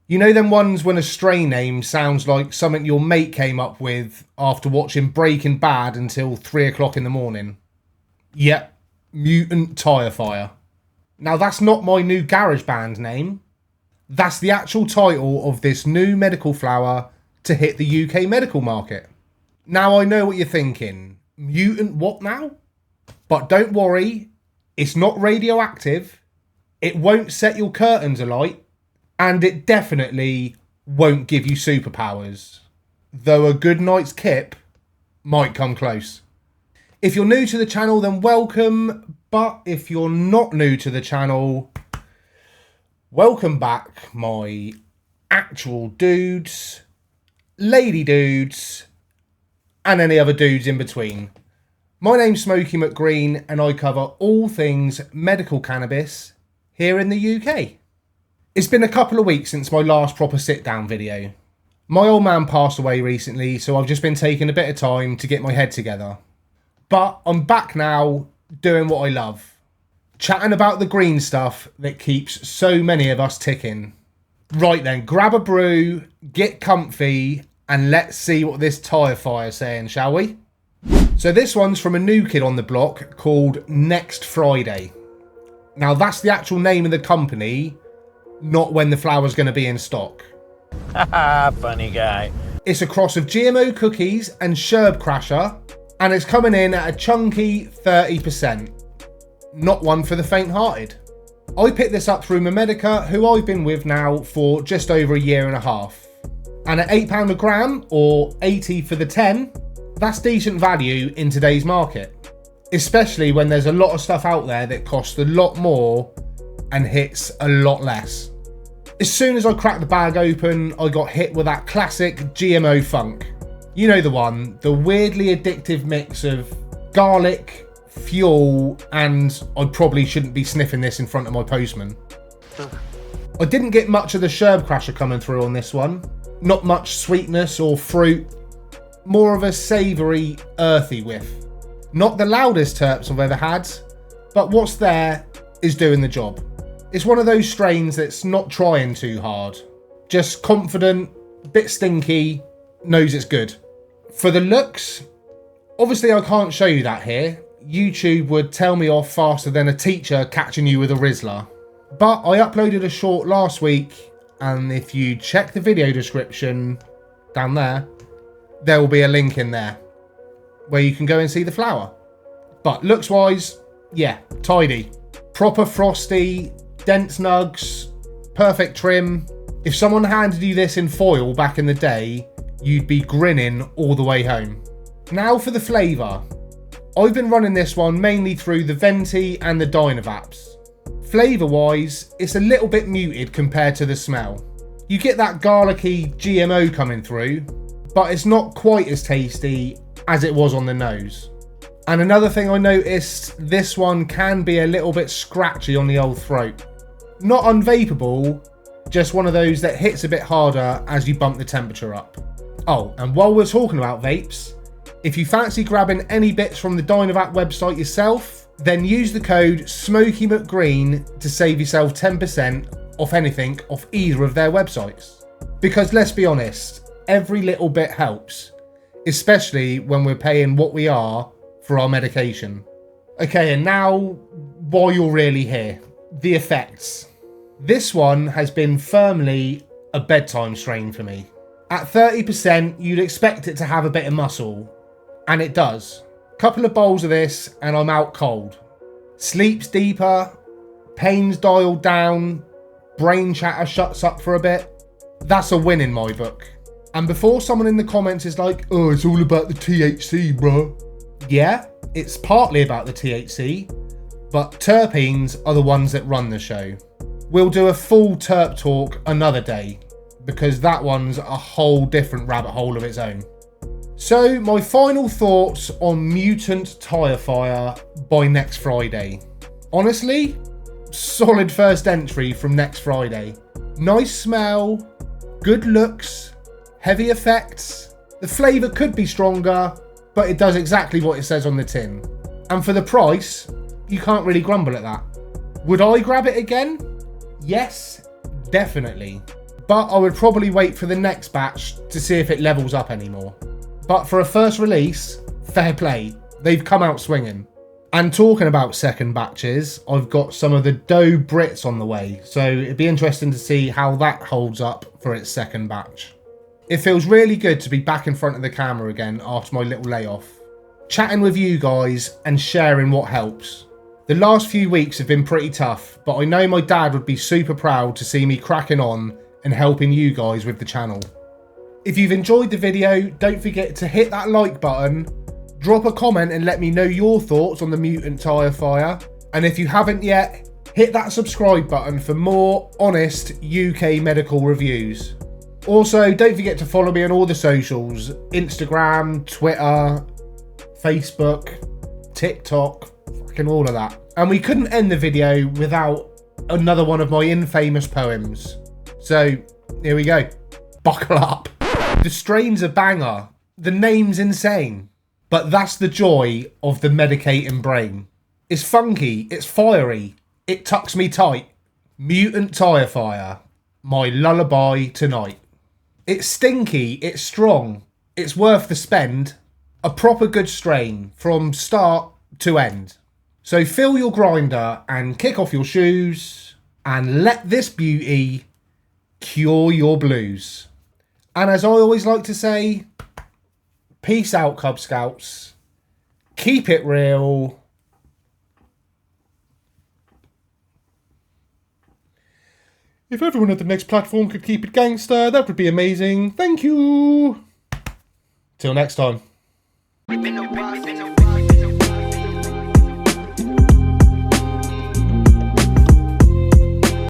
You know them ones when a strain name sounds like something your mate came up with after watching Breaking Bad until 3 o'clock in the morning? Yep, Mutant Tyre Fire. Now that's not my new garage band name. That's the actual title of this new medical flower to hit the UK medical market. Now I know what you're thinking. Mutant what now? But don't worry, it's not radioactive, it won't set your curtains alight, and it definitely won't give you superpowers. Though a good night's kip might come close. If you're new to the channel, then welcome. But if you're not new to the channel, welcome back, my actual dudes, lady dudes, and any other dudes in between. My name's Smokie McGreen, and I cover all things medical cannabis here in the UK. It's been a couple of weeks since my last proper sit-down video. My old man passed away recently, so I've just been taking a bit of time to get my head together. But I'm back now, doing what I love. Chatting about the green stuff that keeps so many of us ticking. Right then, grab a brew, get comfy, and let's see what this Tyre Fire's saying, shall we? So this one's from a new kid on the block called Next Friday. Now that's the actual name of the company, not when the flower's going to be in stock. Haha, funny guy. It's a cross of GMO Cookies and Sherb Crasher, and it's coming in at a chunky 30%. Not one for the faint-hearted. I picked this up through Mamedica, who I've been with now for just over a year and a half. And at £8 a gram, or 80 for the 10, that's decent value in today's market. Especially when there's a lot of stuff out there that costs a lot more and hits a lot less. As soon as I cracked the bag open, I got hit with that classic GMO funk. You know the one, the weirdly addictive mix of garlic, fuel, and I probably shouldn't be sniffing this in front of my postman. I didn't get much of the Sherb Crasher coming through on this one. Not much sweetness or fruit, more of a savoury, earthy whiff. Not the loudest terps I've ever had, but what's there is doing the job. It's one of those strains that's not trying too hard. Just confident, bit stinky, knows it's good. For the looks, obviously I can't show you that here. YouTube would tell me off faster than a teacher catching you with a Rizzler. But I uploaded a short last week, and if you check the video description down there, there will be a link in there where you can go and see the flower. But looks wise, yeah, tidy. Proper frosty, dense nugs, perfect trim. If someone handed you this in foil back in the day, you'd be grinning all the way home. Now for the flavour. I've been running this one mainly through the Venti and the Dynavaps. Flavour wise, it's a little bit muted compared to the smell. You get that garlicky GMO coming through, but it's not quite as tasty as it was on the nose. And another thing I noticed, this one can be a little bit scratchy on the old throat. Not unvapeable, just one of those that hits a bit harder as you bump the temperature up. Oh, and while we're talking about vapes, if you fancy grabbing any bits from the Dynavap website yourself, then use the code Smokie McGreen to save yourself 10% off anything off either of their websites. Because let's be honest, every little bit helps, especially when we're paying what we are for our medication. Okay, and now while you're really here, the effects. This one has been firmly a bedtime strain for me. At 30%, you'd expect it to have a bit of muscle, and it does. Couple of bowls of this and I'm out cold. Sleeps deeper, pain's dialed down, brain chatter shuts up for a bit. That's a win in my book. And before someone in the comments is like, oh, it's all about the THC, bro. Yeah, it's partly about the THC, but terpenes are the ones that run the show. We'll do a full terp talk another day, because that one's a whole different rabbit hole of its own. So my final thoughts on Mutant Tyre Fire by Next Friday. Honestly, solid first entry from Next Friday. Nice smell, good looks, heavy effects. The flavour could be stronger, but it does exactly what it says on the tin. And for the price, you can't really grumble at that. Would I grab it again? Yes, definitely. but I would probably wait for the next batch to see if it levels up anymore. But for a first release, fair play, they've come out swinging. And talking about second batches, I've got some of the dough Brits on the way, so it'd be interesting to see how that holds up for its second batch. It feels really good to be back in front of the camera again after my little layoff, chatting with you guys and sharing what helps. The last few weeks have been pretty tough, but I know my dad would be super proud to see me cracking on and helping you guys with the channel. If you've enjoyed the video, don't forget to hit that like button, drop a comment and let me know your thoughts on the Mutant Tyre Fire. And if you haven't yet, hit that subscribe button for more honest UK medical reviews. Also, don't forget to follow me on all the socials, Instagram, Twitter, Facebook, TikTok, fucking all of that. And we couldn't end the video without another one of my infamous poems. So, here we go. Buckle up. The strain's a banger. The name's insane. But that's the joy of the medicating brain. It's funky, it's fiery, it tucks me tight. Mutant Tyre Fire, my lullaby tonight. It's stinky, it's strong, it's worth the spend. A proper good strain from start to end. So fill your grinder and kick off your shoes and let this beauty cure your blues. And as I always like to say, peace out, Cub Scouts. Keep it real. If everyone at the next platform could keep it gangster, that would be amazing. Thank you. Till next time.